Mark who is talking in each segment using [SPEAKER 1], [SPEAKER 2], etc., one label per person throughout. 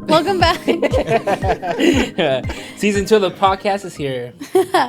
[SPEAKER 1] Welcome back.
[SPEAKER 2] Season 2 of the podcast is here.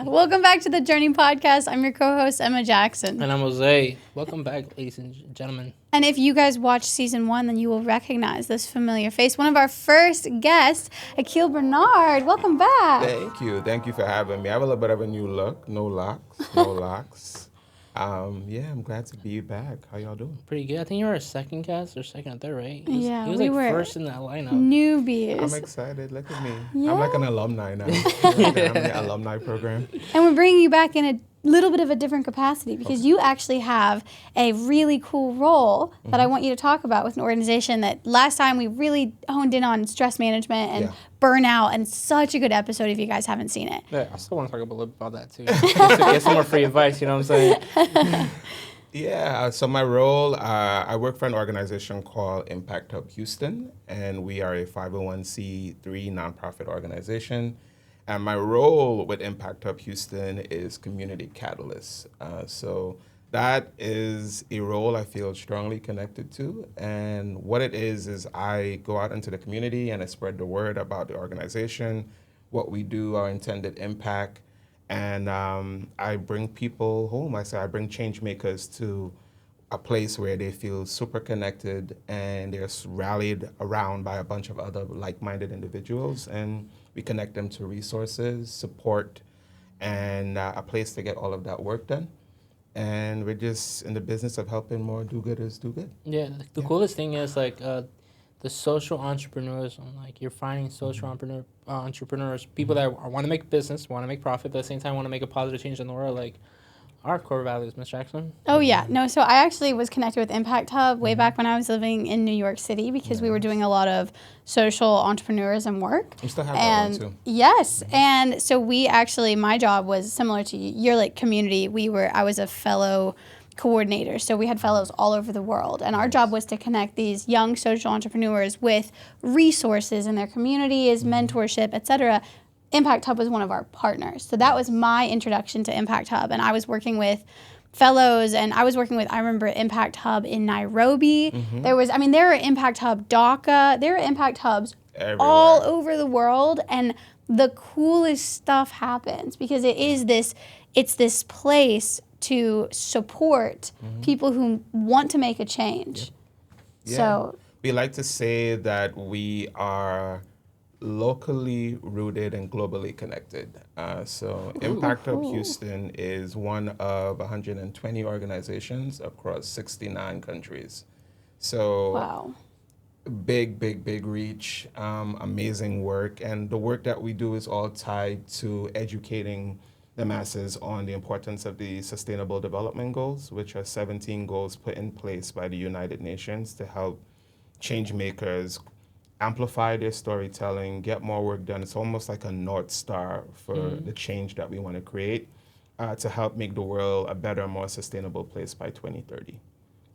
[SPEAKER 1] Welcome back to the Journey Podcast. I'm your co-host, Emma Jackson.
[SPEAKER 2] And I'm Jose. Welcome back, ladies and gentlemen.
[SPEAKER 1] And if you guys watched season 1, then you will recognize this familiar face. One of our first guests, Akeel Bernard. Welcome back.
[SPEAKER 3] Thank you. Thank you for having me. I have a little bit of a new look. No locks. I'm glad to be back. How y'all doing?
[SPEAKER 2] Pretty good. I think you were a second guest or second or third, right?
[SPEAKER 1] Yeah,
[SPEAKER 2] he was
[SPEAKER 1] we
[SPEAKER 2] like
[SPEAKER 1] were
[SPEAKER 2] first in that lineup.
[SPEAKER 1] Newbies.
[SPEAKER 3] I'm excited. Look at me.
[SPEAKER 1] Yeah.
[SPEAKER 3] I'm like an alumni now. I'm in the alumni program.
[SPEAKER 1] And we're bringing you back in a little bit of a different capacity because you actually have a really cool role that I want you to talk about with an organization that last time we really honed in on stress management and burnout, and such a good episode if you guys haven't seen it.
[SPEAKER 2] Yeah, I still want to talk a little bit about that too. Just to get some more free advice, you know what I'm saying?
[SPEAKER 3] Yeah, so my role, I work for an organization called Impact Hub Houston, and we are a 501c3 nonprofit organization. And my role with Impact Hub Houston is community catalyst. So that is a role I feel strongly connected to. And what it is I go out into the community and I spread the word about the organization, what we do, our intended impact. And I bring people home. I bring changemakers to a place where they feel super connected and they're rallied around by a bunch of other like-minded individuals. And we connect them to resources, support, and a place to get all of that work done. And we're just in the business of helping more do-gooders do good.
[SPEAKER 2] Yeah, the coolest thing is like the social entrepreneurs. Like you're finding social entrepreneurs, people that want to make business, want to make profit, but at the same time want to make a positive change in the world. Like our core values, Ms. Jackson.
[SPEAKER 1] Oh, yeah. No, so I actually was connected with Impact Hub way back when I was living in New York City because we were doing a lot of social entrepreneurism work.
[SPEAKER 3] We still have that one, too.
[SPEAKER 1] Yes. And so we actually, my job was similar to you. You're like community. I was a fellow coordinator. So we had fellows all over the world. And our job was to connect these young social entrepreneurs with resources in their communities, mentorship, et cetera. Impact Hub was one of our partners. So that was my introduction to Impact Hub. And I was working with fellows, and I remember Impact Hub in Nairobi. There are Impact Hub Dhaka. There are Impact Hubs
[SPEAKER 3] everywhere,
[SPEAKER 1] all over the world. And the coolest stuff happens because it's this place to support people who want to make a change.
[SPEAKER 3] Yeah.
[SPEAKER 1] So
[SPEAKER 3] we like to say that we are locally rooted and globally connected. Impact Hub Houston is one of 120 organizations across 69 countries. So
[SPEAKER 1] wow.
[SPEAKER 3] Big reach, amazing work. And the work that we do is all tied to educating the masses on the importance of the Sustainable Development Goals, which are 17 goals put in place by the United Nations to help change makers amplify their storytelling, get more work done. It's almost like a North Star for the change that we want to create to help make the world a better, more sustainable place by 2030.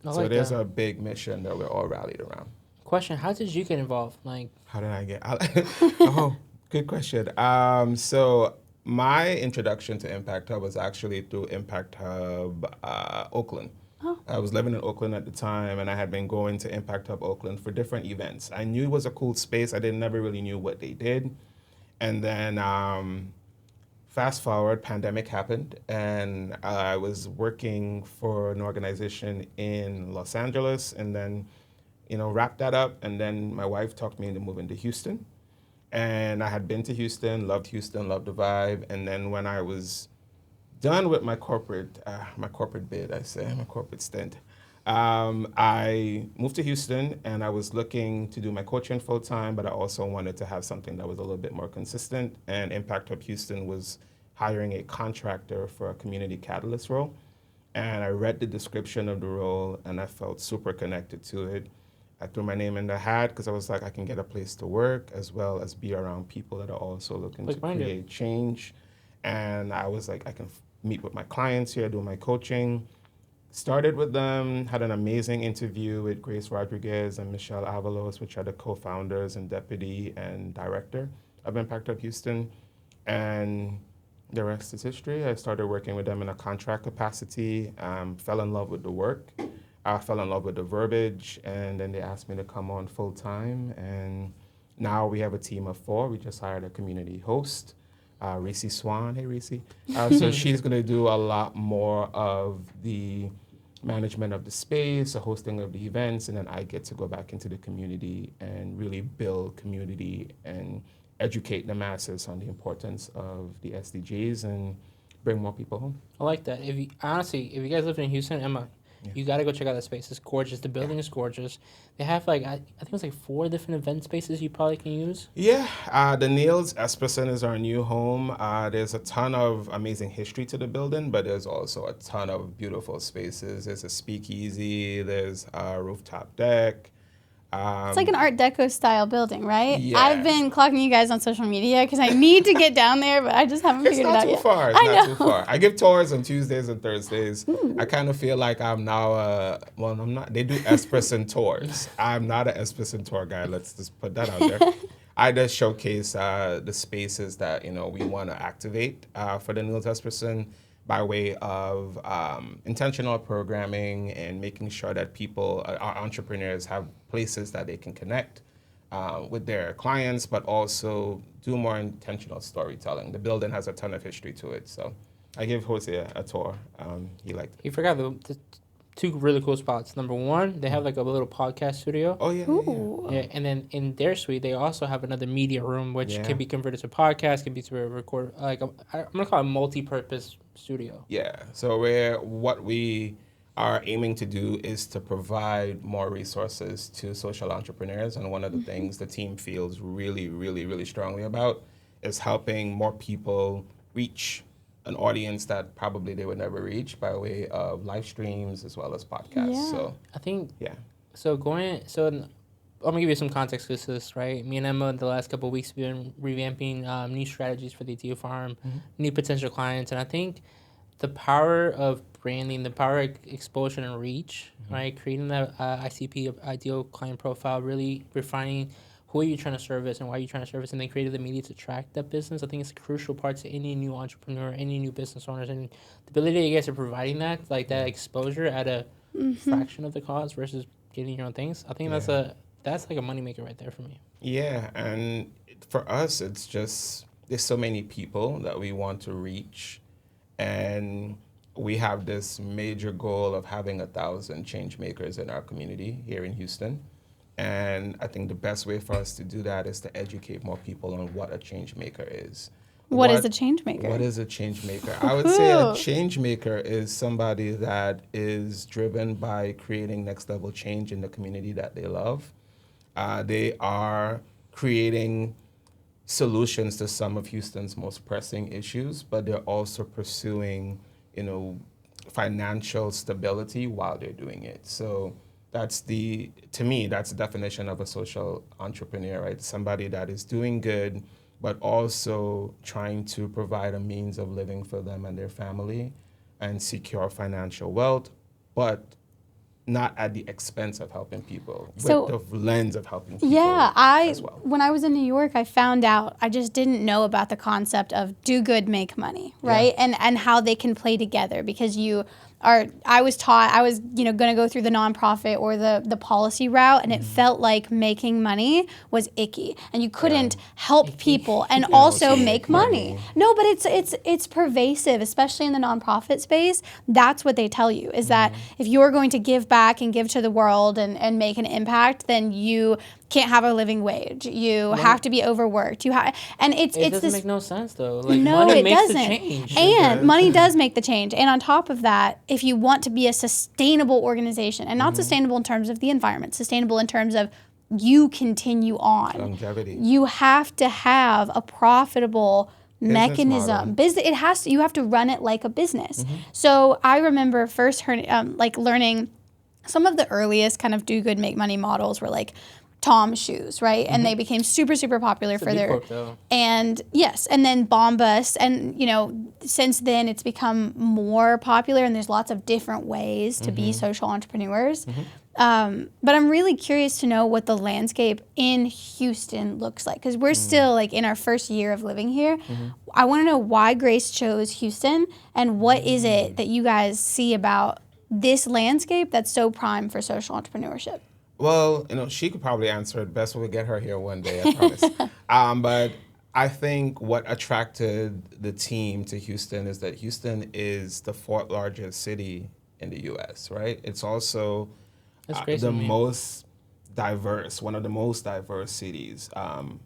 [SPEAKER 3] So it is a big mission that we're all rallied around.
[SPEAKER 2] Question, how did you get involved? Like,
[SPEAKER 3] how did I get? Oh, good question. So my introduction to Impact Hub was actually through Impact Hub Oakland.
[SPEAKER 1] Oh.
[SPEAKER 3] I was living in Oakland at the time, and I had been going to Impact Hub Oakland for different events. I knew it was a cool space. I never really knew what they did. And then fast forward, pandemic happened, and I was working for an organization in Los Angeles, and then, wrapped that up. And then my wife talked me into moving to Houston. And I had been to Houston, loved the vibe. And then when I was done with my corporate stint, I moved to Houston, and I was looking to do my coaching full time, but I also wanted to have something that was a little bit more consistent. And Impact Hub Houston was hiring a contractor for a community catalyst role. And I read the description of the role, and I felt super connected to it. I threw my name in the hat because I was like, I can get a place to work as well as be around people that are also looking to create change. And I was like, I can meet with my clients here, do my coaching. Started with them, had an amazing interview with Grace Rodriguez and Michelle Avalos, which are the co-founders and deputy and director of Impact Hub Houston. And The rest is history. I started working with them in a contract capacity, fell in love with the work. I fell in love with the verbiage, and then they asked me to come on full time. And now we have a team of 4. We just hired a community host, Reese Swan. Hey, Reese. So she's going to do a lot more of the management of the space, the hosting of the events, and then I get to go back into the community and really build community and educate the masses on the importance of the SDGs and bring more people home.
[SPEAKER 2] I like that. If you guys live in Houston, Emma, you got to go check out that space. It's gorgeous. The building is gorgeous. They have I think it's 4 different event spaces you probably can use.
[SPEAKER 3] Yeah, the Niels Esperson is our new home. There's a ton of amazing history to the building, but there's also a ton of beautiful spaces. There's a speakeasy, there's a rooftop deck.
[SPEAKER 1] It's like an Art Deco style building, right?
[SPEAKER 3] Yeah.
[SPEAKER 1] I've been clocking you guys on social media because I need to get down there, but I just haven't figured it out yet.
[SPEAKER 3] It's not too far. I give tours on Tuesdays and Thursdays. I kind of feel like I'm now I'm not. They do Esperson tours. I'm not an Esperson tour guy. Let's just put that out there. I just showcase the spaces that we want to activate for the Niels Esperson by way of intentional programming and making sure that people, our entrepreneurs, have places that they can connect with their clients, but also do more intentional storytelling. The building has a ton of history to it, so I give Jose a tour. He liked it.
[SPEAKER 2] You forgot the 2 really cool spots. Number 1, they have a little podcast studio.
[SPEAKER 3] Oh, yeah.
[SPEAKER 2] Yeah, and then in their suite, they also have another media room, which can be converted to podcast, can be to record, I'm going to call it a multi-purpose studio.
[SPEAKER 3] Yeah, so what we are aiming to do is to provide more resources to social entrepreneurs, and one of the things the team feels really, really, really strongly about is helping more people reach an audience that probably they would never reach by way of live streams as well as podcasts.
[SPEAKER 1] Yeah.
[SPEAKER 3] So
[SPEAKER 2] I think,
[SPEAKER 3] yeah.
[SPEAKER 2] I'm going to give you some context to this, right? Me and Emma, the last couple of weeks, we've been revamping new strategies for the Akeel Farm, new potential clients. And I think the power of branding, the power of exposure and reach, right? Creating that ICP, ideal client profile, really refining who are you trying to service and why are you trying to service, and then creating the media to track that business. I think it's a crucial part to any new entrepreneur, any new business owners, and the ability that you guys are providing that exposure at a fraction of the cost versus getting your own things. I think that's like a moneymaker right there for me.
[SPEAKER 3] Yeah, and for us, it's just there's so many people that we want to reach, and we have this major goal of having 1,000 change makers in our community here in Houston. And I think the best way for us to do that is to educate more people on what a change maker is.
[SPEAKER 1] What is a change maker?
[SPEAKER 3] What is a change maker? I would say a change maker is somebody that is driven by creating next level change in the community that they love. They are creating solutions to some of Houston's most pressing issues, but they're also pursuing, financial stability while they're doing it. So to me, that's the definition of a social entrepreneur, right? Somebody that is doing good, but also trying to provide a means of living for them and their family and secure financial wealth, but not at the expense of helping people, with the lens of helping people as well.
[SPEAKER 1] When I was in New York, I found out, I just didn't know about the concept of do good, make money, right? Yeah. And how they can play together, because I was taught, I was, going to go through the nonprofit or the policy route, and it felt like making money was icky, and you couldn't help people and also make money. No, but it's pervasive, especially in the nonprofit space. That's what they tell you, is that if you're going to give back and give to the world and make an impact, then you can't have a living wage. You have to be overworked. It
[SPEAKER 2] doesn't make no sense though.
[SPEAKER 1] Money
[SPEAKER 2] makes
[SPEAKER 1] doesn't.
[SPEAKER 2] The change.
[SPEAKER 1] And money does make the change. And on top of that, if you want to be a sustainable organization, and not sustainable in terms of the environment, sustainable in terms of you continue on.
[SPEAKER 3] Longevity.
[SPEAKER 1] You have to have a profitable mechanism. You have to run it like a business. So I remember first learning some of the earliest kind of do good, make money models were like Tom's shoes, right? And they became super, super popular
[SPEAKER 2] It's a
[SPEAKER 1] for
[SPEAKER 2] B
[SPEAKER 1] their,
[SPEAKER 2] Corp, though.
[SPEAKER 1] and yes, and then Bombas, and since then it's become more popular, and there's lots of different ways to be social entrepreneurs. But I'm really curious to know what the landscape in Houston looks like, because we're still like in our first year of living here. I want to know why Grace chose Houston, and what is it that you guys see about this landscape that's so prime for social entrepreneurship?
[SPEAKER 3] Well, she could probably answer it best when we get her here one day, I promise. But I think what attracted the team to Houston is that Houston is the fourth largest city in the U.S., right? It's also
[SPEAKER 2] That's crazy
[SPEAKER 3] the
[SPEAKER 2] to me.
[SPEAKER 3] most diverse, one of the most diverse cities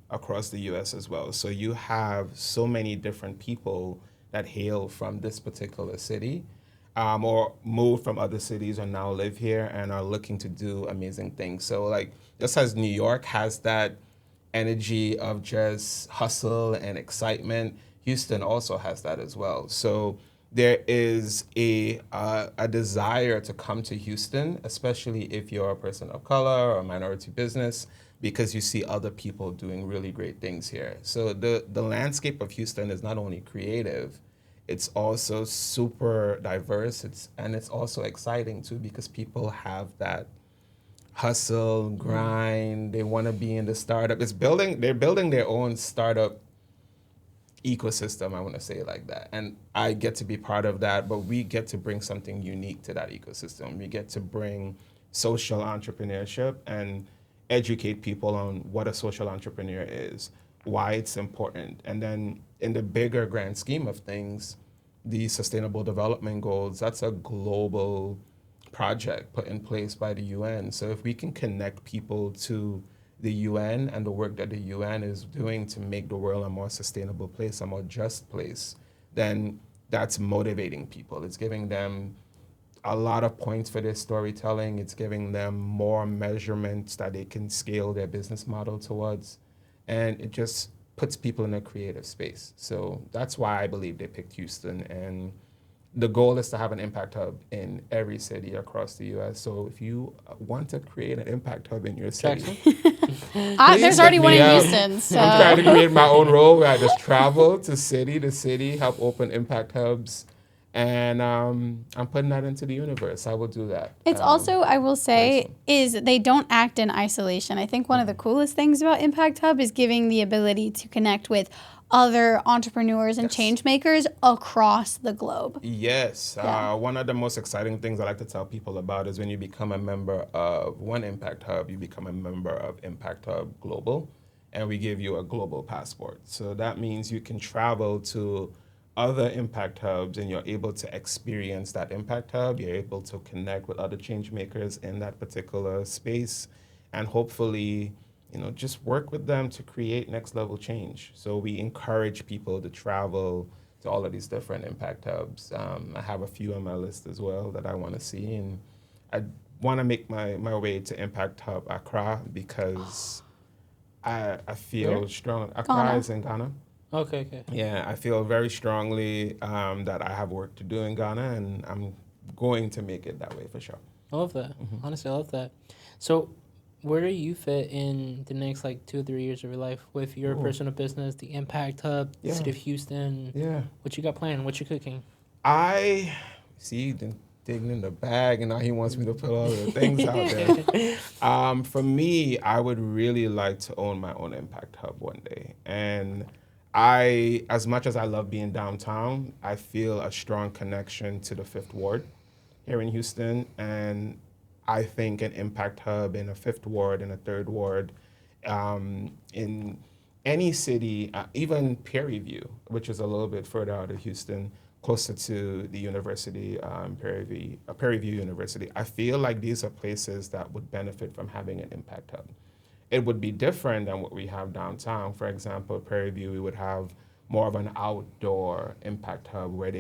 [SPEAKER 3] across the U.S. as well. So you have so many different people that hail from this particular city. Or moved from other cities or now live here and are looking to do amazing things. So like, just as New York has that energy of just hustle and excitement, Houston also has that as well. So there is a desire to come to Houston, especially if you're a person of color or a minority business, because you see other people doing really great things here. So the landscape of Houston is not only creative, it's also super diverse. It's also exciting too, because people have that hustle, grind. They want to be in the startup. They're building their own startup ecosystem, I want to say it like that. And I get to be part of that, but we get to bring something unique to that ecosystem. We get to bring social entrepreneurship and educate people on what a social entrepreneur is, why it's important. And then in the bigger grand scheme of things, the Sustainable Development Goals, that's a global project put in place by the UN. So if we can connect people to the UN and the work that the UN is doing to make the world a more sustainable place, a more just place, then that's motivating people. It's giving them a lot of points for their storytelling. It's giving them more measurements that they can scale their business model towards. And it just puts people in a creative space. So that's why I believe they picked Houston. And the goal is to have an impact hub in every city across the U.S. So if you want to create an impact hub in your city,
[SPEAKER 1] There's already one in Houston. So.
[SPEAKER 3] I'm trying to create my own role where I just travel to city, help open impact hubs. And I'm putting that into the universe. I will do that.
[SPEAKER 1] It's also, I will say, is they don't act in isolation. I think one of the coolest things about Impact Hub is giving the ability to connect with other entrepreneurs and change makers across the globe.
[SPEAKER 3] Yes. One of the most exciting things I like to tell people about is when you become a member of one Impact Hub, you become a member of Impact Hub Global, and we give you a global passport. So that means you can travel to other impact hubs and you're able to experience that impact hub. You're able to connect with other change makers in that particular space and hopefully, just work with them to create next level change. So we encourage people to travel to all of these different impact hubs. I have a few on my list as well that I want to see, and I want to make my way to Impact Hub Accra because I feel strong. Accra is in Ghana.
[SPEAKER 2] Okay.
[SPEAKER 3] Yeah, I feel very strongly that I have work to do in Ghana, and I'm going to make it that way for sure.
[SPEAKER 2] I love that. Honestly, I love that. So, where do you fit in the next 2 or 3 years of your life with your personal business, the Impact Hub, the City of Houston?
[SPEAKER 3] Yeah.
[SPEAKER 2] What you got planned? What you cooking?
[SPEAKER 3] I see digging in the bag, and now he wants me to put all the things out there. For me, I would really like to own my own Impact Hub one day, and as much as I love being downtown, I feel a strong connection to the Fifth Ward here in Houston. And I think an impact hub in a Fifth Ward and a Third Ward, in any city, even Prairie View, which is a little bit further out of Houston, closer to the university, Prairie View University. I feel like these are places that would benefit from having an impact hub. It would be different than what we have downtown. For example, Prairie View, we would have more of an outdoor impact hub where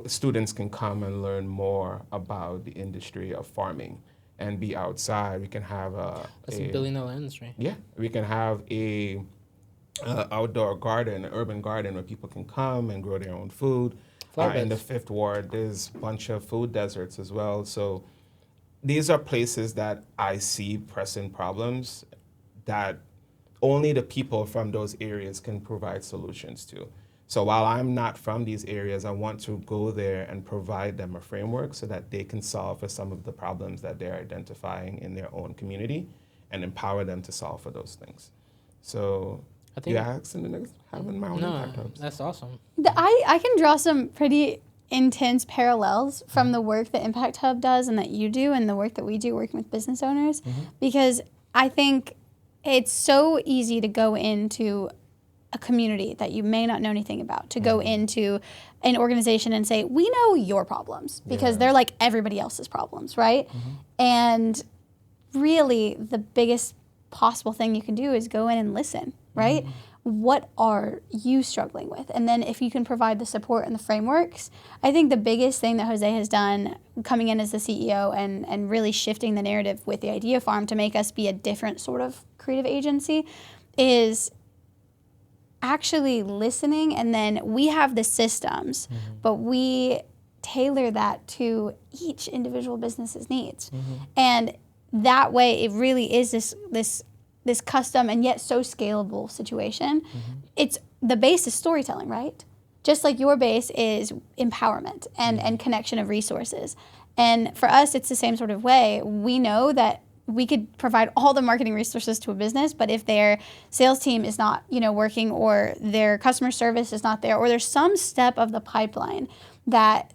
[SPEAKER 3] students can come and learn more about the industry of farming and be outside. We can have
[SPEAKER 2] That's a $1 billion industry.
[SPEAKER 3] Yeah, we can have a outdoor garden, an urban garden where people can come and grow their own food. In the Fifth Ward, there's a bunch of food deserts as well. So these are places that I see pressing problems that only the people from those areas can provide solutions to. So while I'm not from these areas, I want to go there and provide them a framework so that they can solve for some of the problems that they're identifying in their own community and empower them to solve for those things. So
[SPEAKER 2] I think
[SPEAKER 3] you asked in the next having my own impact hubs.
[SPEAKER 2] that's awesome.
[SPEAKER 1] I can draw some pretty intense parallels from the work that Impact Hub does and that you do and the work that we do working with business owners, because I think it's so easy to go into a community that you may not know anything about, to go into an organization and say, we know your problems, because they're like everybody else's problems, right? And really the biggest possible thing you can do is go in and listen, right? What are you struggling with? And then if you can provide the support and the frameworks, I think the biggest thing that Jose has done coming in as the CEO and really shifting the narrative with the Idea Farm to make us be a different sort of creative agency is actually listening. And then we have the systems, but we tailor that to each individual business's needs. And that way it really is this custom and yet so scalable situation. It's the base is storytelling, right? Just like your base is empowerment and connection of resources. And for us, it's the same sort of way. We know that we could provide all the marketing resources to a business, but if their sales team is not, working, or their customer service is not there, or there's some step of the pipeline that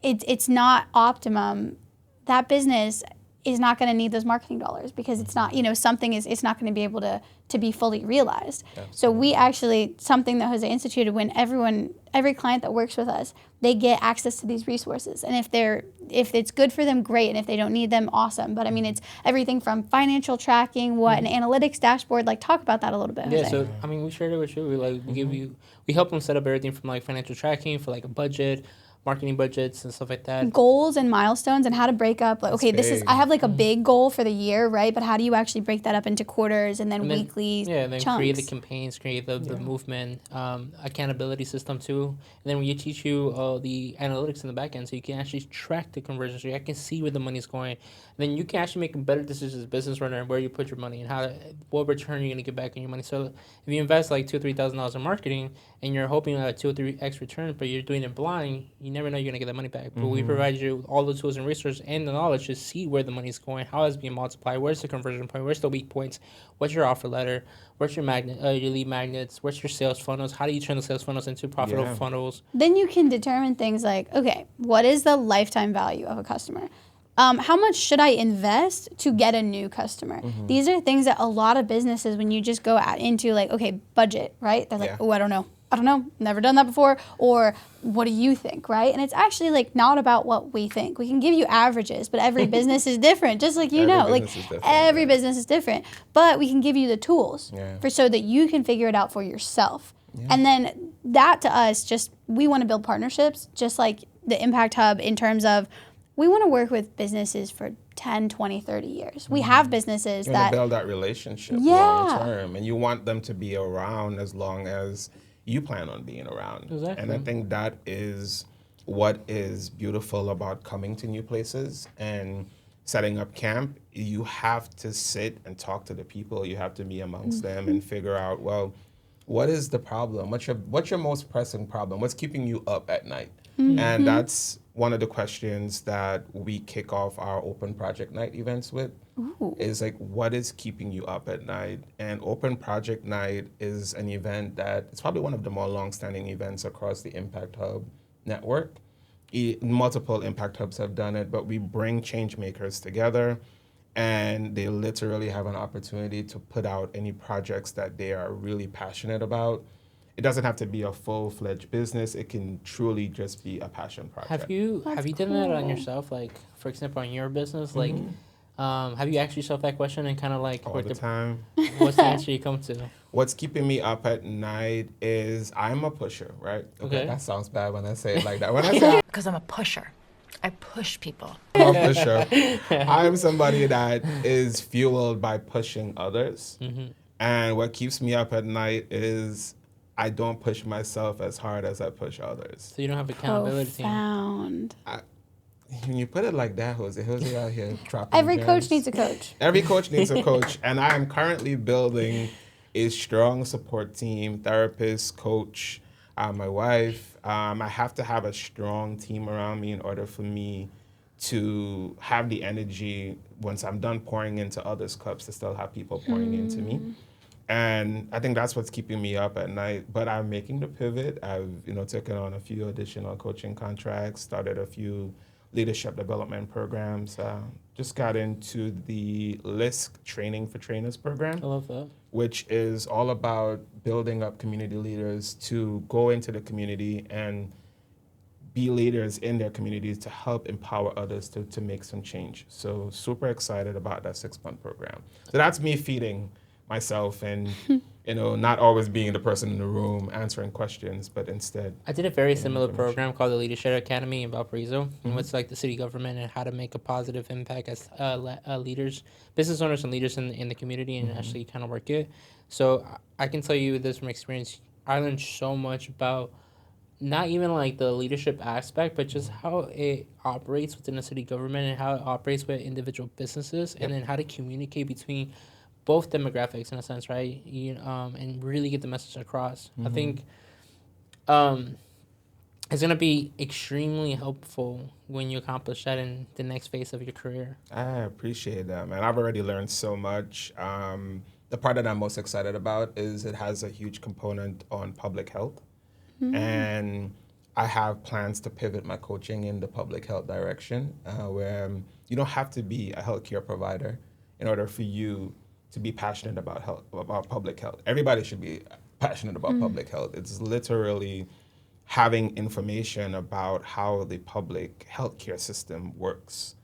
[SPEAKER 1] it's not optimum, that business is not going to need those marketing dollars, because it's not, it's not going to be able to be fully realized. Absolutely. So we actually, something that Jose instituted, when every client that works with us, they get access to these resources. And if it's good for them, great. And if they don't need them, awesome. But I mean, it's everything from financial tracking, an analytics dashboard, talk about that a little bit, Jose.
[SPEAKER 2] Yeah, so I mean, we shared it with you. We help them set up everything from financial tracking for a budget, marketing budgets and stuff like that.
[SPEAKER 1] Goals and milestones and how to break up. I have a big goal for the year, right? But how do you actually break that up into quarters and then weekly
[SPEAKER 2] and then
[SPEAKER 1] chunks?
[SPEAKER 2] Create the campaigns, create the movement, accountability system too. And then we teach you the analytics in the back end, so you can actually track the conversion, so you can see where the money's going. And then you can actually make better decisions as a business runner and where you put your money and what return you're going to get back on your money. So if you invest $2,000 or $3,000 in marketing and you're hoping a 2 or 3x return, but you're doing it blind, you never know you're going to get that money back. But we provide you with all the tools and resources and the knowledge to see where the money's going, how it's being multiplied, where's the conversion point, where's the weak points, what's your offer letter, where's your your lead magnets, what's your sales funnels, how do you turn the sales funnels into profitable funnels.
[SPEAKER 1] Then you can determine things like, okay, what is the lifetime value of a customer? How much should I invest to get a new customer? These are things that a lot of businesses, when you just go into budget, right? They're like, oh, I don't know, never done that before. Or what do you think, right? And it's actually not about what we think. We can give you averages, but every business is different, just like every business is different. But we can give you the tools so that you can figure it out for yourself. Yeah. And then that to us, we want to build partnerships, just like the Impact Hub, in terms of we want to work with businesses for 10, 20, 30 years. We have businesses that
[SPEAKER 3] build that relationship long term, and you want them to be around as long as you plan on being around.
[SPEAKER 2] Exactly.
[SPEAKER 3] And I think that is what is beautiful about coming to new places and setting up camp. You have to sit and talk to the people. You have to be amongst them and figure out, what is the problem? What's your most pressing problem? What's keeping you up at night? And that's one of the questions that we kick off our open project night events with. Is what is keeping you up at night? And open project night is an event that it's probably one of the more long-standing events across the Impact Hub network. Multiple Impact Hubs have done it, but we bring changemakers together, and they literally have an opportunity to put out any projects that they are really passionate about. It doesn't have to be a full-fledged business. It can truly just be a passion project.
[SPEAKER 2] Have you done that on yourself? For example, on your business, have you asked yourself that question and kind of
[SPEAKER 3] all the time?
[SPEAKER 2] What's the answer you come to?
[SPEAKER 3] What's keeping me up at night is I'm a pusher, right? Okay. That sounds bad when I say it like that. When I say
[SPEAKER 4] because I'm a pusher. I push people.
[SPEAKER 3] I'm a pusher. I'm somebody that is fueled by pushing others. And what keeps me up at night is I don't push myself as hard as I push others.
[SPEAKER 2] So you don't have accountability.
[SPEAKER 1] Profound.
[SPEAKER 3] when you put it like that, Jose out here dropping
[SPEAKER 1] Every
[SPEAKER 3] gems.
[SPEAKER 1] coach needs a coach.
[SPEAKER 3] Every coach needs a coach, and I am currently building a strong support team, therapist, coach, my wife. I have to have a strong team around me in order for me to have the energy once I'm done pouring into others' cups to still have people pouring into me. And I think that's what's keeping me up at night. But I'm making the pivot. I've taken on a few additional coaching contracts, started a few leadership development programs. Just got into the LISC Training for Trainers program,
[SPEAKER 2] I love that.
[SPEAKER 3] which is all about building up community leaders to go into the community and be leaders in their communities to help empower others to make some change. So super excited about that 6-month program. So that's me feeding myself and not always being the person in the room answering questions, but instead.
[SPEAKER 2] I did a very similar program called the Leadership Academy in Valparaiso, in which like the city government and how to make a positive impact as leaders, business owners and leaders in the community and actually kind of work it. So I can tell you this from experience. I learned so much about not even like the leadership aspect, but just how it operates within the city government and how it operates with individual businesses, and then how to communicate between both demographics in a sense, right? And really get the message across. I think it's going to be extremely helpful when you accomplish that in the next phase of your career.
[SPEAKER 3] I appreciate that, man. I've already learned so much. The part that I'm most excited about is it has a huge component on public health. And I have plans to pivot my coaching in the public health direction, where you don't have to be a healthcare provider in order for you to be passionate about public health. Everybody should be passionate about public health. It's literally having information about how the public healthcare system works.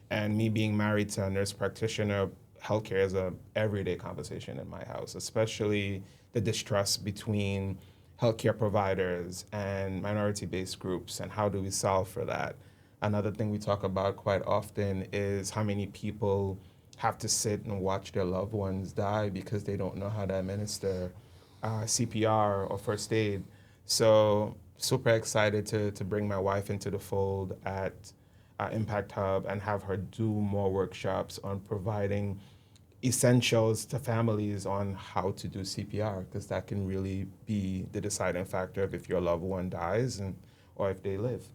[SPEAKER 3] And me being married to a nurse practitioner, healthcare is a everyday conversation in my house, especially the distrust between healthcare providers and minority-based groups, and how do we solve for that? Another thing we talk about quite often is how many people have to sit and watch their loved ones die because they don't know how to administer CPR or first aid. So super excited to bring my wife into the fold at Impact Hub and have her do more workshops on providing essentials to families on how to do CPR, because that can really be the deciding factor of if your loved one dies or if they live.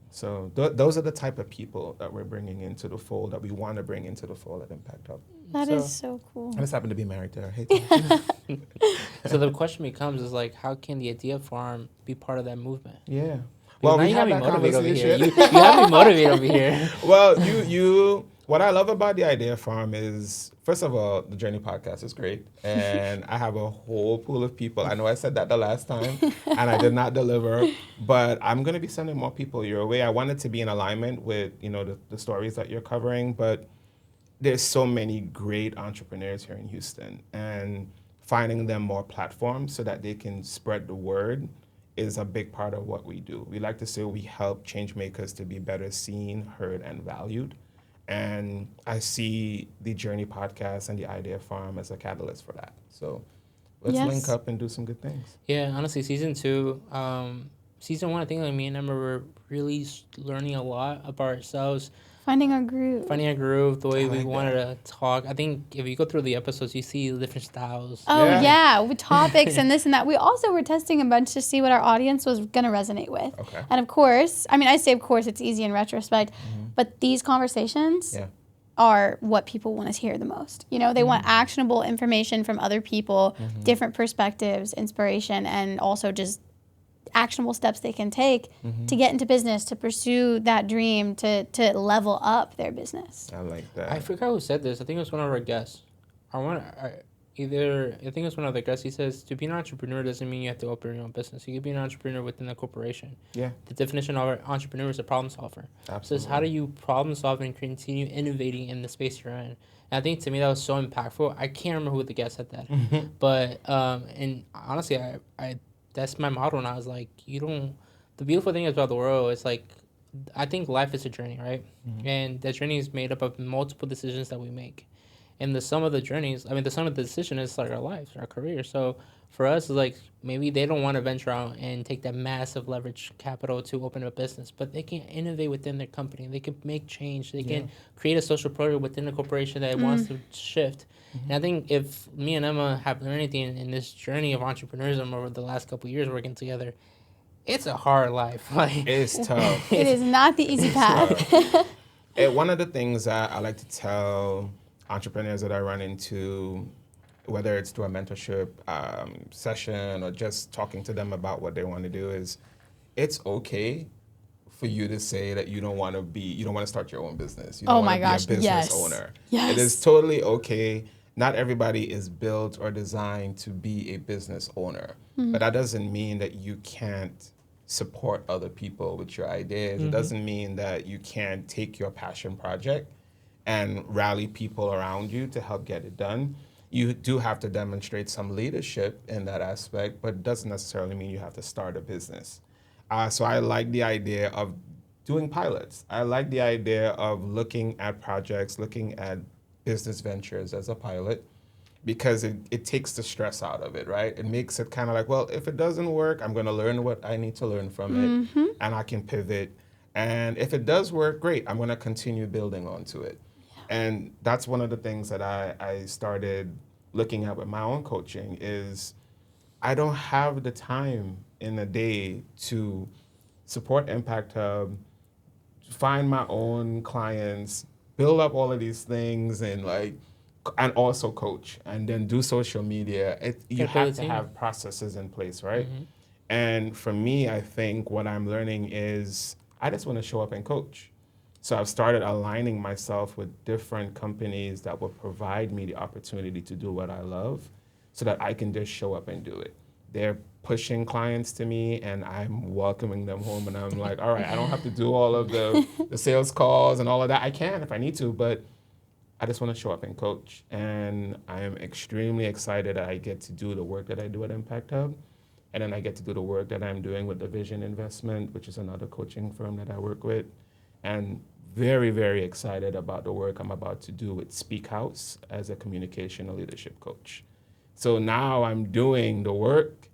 [SPEAKER 3] So those are the type of people that we're bringing into the fold, that we want to bring into the fold at Impact Hub.
[SPEAKER 1] That is so cool.
[SPEAKER 3] I just happen to be married to her. Hey,
[SPEAKER 2] So the question becomes is like, how can the Idea Farm be part of that movement?
[SPEAKER 3] Yeah.
[SPEAKER 2] Well,
[SPEAKER 3] Well,
[SPEAKER 2] now
[SPEAKER 3] we
[SPEAKER 2] you
[SPEAKER 3] have
[SPEAKER 2] have me
[SPEAKER 3] that
[SPEAKER 2] motivated over here.
[SPEAKER 3] conversation.
[SPEAKER 2] You have me motivated over here.
[SPEAKER 3] Well, what I love about the Idea Farm is, first of all, the Journey podcast is great. And I have a whole pool of people. I know I said that the last time and I did not deliver, but I'm going to be sending more people your way. I want it to be in alignment with, the stories that you're covering, but there's so many great entrepreneurs here in Houston, and finding them more platforms so that they can spread the word is a big part of what we do. We like to say we help changemakers to be better seen, heard, and valued. And I see the Journey podcast and the Idea Farm as a catalyst for that. So let's link up and do some good things.
[SPEAKER 2] Yeah, honestly, season 2, season 1, I think like me and Emma were really learning a lot about ourselves.
[SPEAKER 1] Finding our groove.
[SPEAKER 2] Finding a groove, the way
[SPEAKER 3] I
[SPEAKER 2] we
[SPEAKER 3] like
[SPEAKER 2] wanted to talk. I think if you go through the episodes, you see different styles.
[SPEAKER 1] Oh,
[SPEAKER 3] Yeah.
[SPEAKER 1] yeah, with topics and this and that. We also were testing a bunch to see what our audience was going to resonate with.
[SPEAKER 3] Okay.
[SPEAKER 1] And of course, I say of course, it's easy in retrospect, but these conversations
[SPEAKER 3] Yeah.
[SPEAKER 1] are what people want to hear the most. They want actionable information from other people, different perspectives, inspiration, and also just actionable steps they can take to get into business, to pursue that dream, to level up their business.
[SPEAKER 3] I like that.
[SPEAKER 2] I forgot who said this. I think it was one of our guests. I think it was one of the guests. He says, to be an entrepreneur doesn't mean you have to open your own business. You can be an entrepreneur within a corporation.
[SPEAKER 3] Yeah.
[SPEAKER 2] The definition of an entrepreneur is a problem solver.
[SPEAKER 3] Absolutely.
[SPEAKER 2] So it's how do you problem solve and continue innovating in the space you're in? And I think to me that was so impactful. I can't remember who the guest said that. But, and honestly, I that's my motto. And I was like, the beautiful thing about the world is like, I think life is a journey, right? And that journey is made up of multiple decisions that we make. And the sum of the journeys, the sum of the decision is like our lives, our career. So for us, it's like maybe they don't want to venture out and take that massive leverage capital to open a business, but they can innovate within their company. They can make change. They can create a social program within the corporation that wants to shift. And I think if me and Emma have learned anything in this journey of entrepreneurism over the last couple of years working together, it's a hard life. Like,
[SPEAKER 3] It's tough.
[SPEAKER 1] It is not the easy path.
[SPEAKER 3] One of the things that I like to tell entrepreneurs that I run into, whether it's through a mentorship session or just talking to them about what they want to do, is it's okay for you to say that you don't want to start your own business. You don't want to be a business owner.
[SPEAKER 1] Yes.
[SPEAKER 3] It is totally okay. Not everybody is built or designed to be a business owner, but that doesn't mean that you can't support other people with your ideas. It doesn't mean that you can't take your passion project and rally people around you to help get it done. You do have to demonstrate some leadership in that aspect, but it doesn't necessarily mean you have to start a business. So I like the idea of doing pilots. I like the idea of looking at projects, looking at business ventures as a pilot, because it takes the stress out of it, right? It makes it kind of like, well, if it doesn't work, I'm going to learn what I need to learn from it, and I can pivot. And if it does work, great, I'm going to continue building onto it. And that's one of the things that I started looking at with my own coaching is I don't have the time in a day to support Impact Hub, find my own clients, build up all of these things, and also coach, and then do social media. You have to have processes in place, right? And for me, I think what I'm learning is I just want to show up and coach. So I've started aligning myself with different companies that will provide me the opportunity to do what I love so that I can just show up and do it. They're pushing clients to me and I'm welcoming them home, and I'm like, all right, I don't have to do all of the sales calls and all of that. I can if I need to, but I just want to show up and coach. And I am extremely excited that I get to do the work that I do at Impact Hub. And then I get to do the work that I'm doing with the Vision Investment, which is another coaching firm that I work with. And very, very excited about the work I'm about to do with Speak House as a communication and leadership coach. So now I'm doing the work,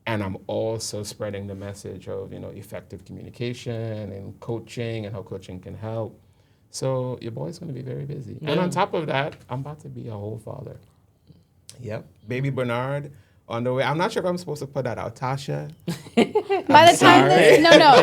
[SPEAKER 3] and I'm also spreading the message of, effective communication and coaching and how coaching can help. So your boy's going to be very busy. Yeah. And on top of that, I'm about to be a whole father. Yep. Baby Bernard on the way. I'm not sure if I'm supposed to put that out, Tasha.
[SPEAKER 1] By the time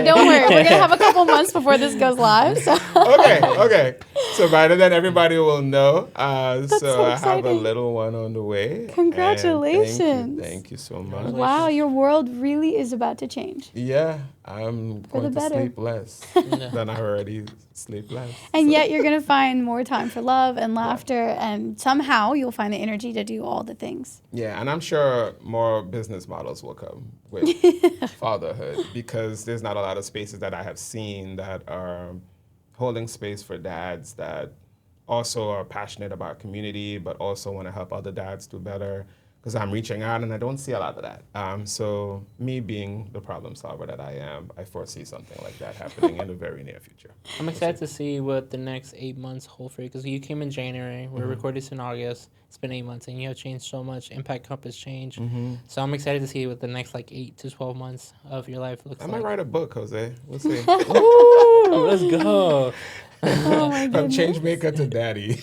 [SPEAKER 1] don't worry. We're going to have a couple months before this goes live. So.
[SPEAKER 3] Okay. So by then everybody will know.
[SPEAKER 1] So
[SPEAKER 3] I have a little one on the way.
[SPEAKER 1] Congratulations.
[SPEAKER 3] Thank you so much.
[SPEAKER 1] Wow, your world really is about to change.
[SPEAKER 3] Yeah, I'm going to sleep less than I already sleep less.
[SPEAKER 1] And yet you're going to find more time for love and laughter, and somehow you'll find the energy to do all the things.
[SPEAKER 3] Yeah, and I'm sure more business models will come with fatherhood, because there's not a lot of spaces that I have seen that are holding space for dads that also are passionate about community, but also want to help other dads do better. Because I'm reaching out and I don't see a lot of that. So me being the problem solver that I am, I foresee something like that happening in the very near future.
[SPEAKER 2] I'm excited to see what the next 8 months hold for you, because you came in January, we're recording this in August, it's been 8 months, and you have changed so much. Impact Hub has changed. So I'm excited to see what the next 8 to 12 months of your life looks like.
[SPEAKER 3] I might write a book, Jose. We'll see.
[SPEAKER 2] Ooh, let's go.
[SPEAKER 1] Oh my
[SPEAKER 3] From
[SPEAKER 1] goodness.
[SPEAKER 3] changemaker to daddy.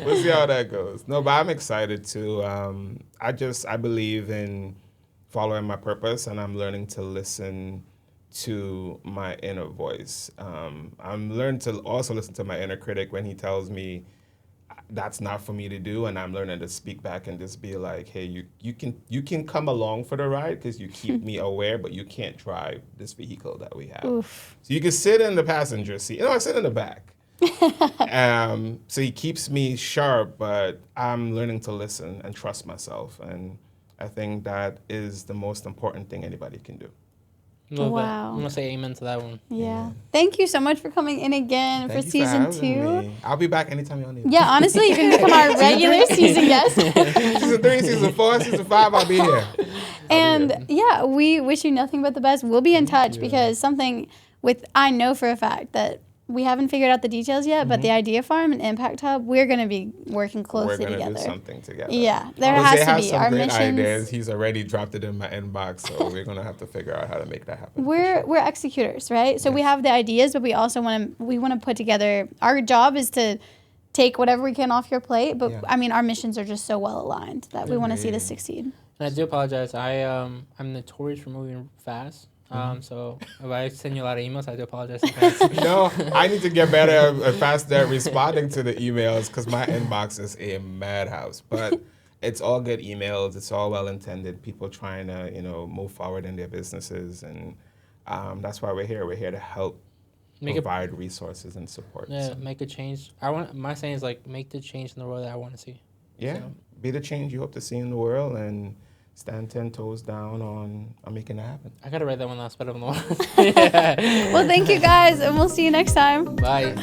[SPEAKER 3] We'll see how that goes. No, but I'm excited too. I believe in following my purpose, and I'm learning to listen to my inner voice. I'm learning to also listen to my inner critic when he tells me that's not for me to do, and I'm learning to speak back and just be like, hey, you can come along for the ride because you keep me aware, but you can't drive this vehicle that we have.
[SPEAKER 1] Oof.
[SPEAKER 3] So you can sit in the passenger seat. I sit in the back. So he keeps me sharp, but I'm learning to listen and trust myself, and I think that is the most important thing anybody can do.
[SPEAKER 1] Wow.
[SPEAKER 2] I'm going to say amen to that one.
[SPEAKER 1] Yeah. Thank you so much for coming in again for season 2.
[SPEAKER 3] I'll be back anytime y'all need me.
[SPEAKER 1] Yeah, honestly, you can become our regular season guest.
[SPEAKER 3] Season 3, season 4, season 5, I'll be here.
[SPEAKER 1] And we wish you nothing but the best. We'll be in touch because I know for a fact that we haven't figured out the details yet, but the Idea Farm and Impact Hub, we're going to be working closely
[SPEAKER 3] We're
[SPEAKER 1] together.
[SPEAKER 3] gonna do something together.
[SPEAKER 1] Yeah, there
[SPEAKER 3] Because
[SPEAKER 1] has
[SPEAKER 3] they
[SPEAKER 1] to
[SPEAKER 3] have
[SPEAKER 1] be.
[SPEAKER 3] some
[SPEAKER 1] Our
[SPEAKER 3] great
[SPEAKER 1] missions.
[SPEAKER 3] ideas. He's already dropped it in my inbox, so we're gonna have to figure out how to make that happen. for
[SPEAKER 1] We're
[SPEAKER 3] sure.
[SPEAKER 1] we're executors, right? So we
[SPEAKER 3] Yes.
[SPEAKER 1] have the ideas, but we also want to put together. Our job is to take whatever we can off your plate, but
[SPEAKER 3] Yeah.
[SPEAKER 1] I mean, our missions are just so well aligned that we want to see this
[SPEAKER 3] Really.
[SPEAKER 1] succeed.
[SPEAKER 2] And I do apologize. I'm notorious for moving fast. So if I send you a lot of emails, I do apologize.
[SPEAKER 3] No, I need to get better and faster at responding to the emails because my inbox is a madhouse. But it's all good emails. It's all well intended. People trying to move forward in their businesses, and that's why we're here. We're here to help provide resources and support.
[SPEAKER 2] Yeah, make a change. My saying is like make the change in the world that I want to see.
[SPEAKER 3] Yeah,
[SPEAKER 2] So-
[SPEAKER 3] be the change you hope to see in the world, and stand 10 toes down on making that happen.
[SPEAKER 2] I gotta write that one last, but I don't know. Yeah.
[SPEAKER 1] Well, thank you guys, and we'll see you next time.
[SPEAKER 2] Bye.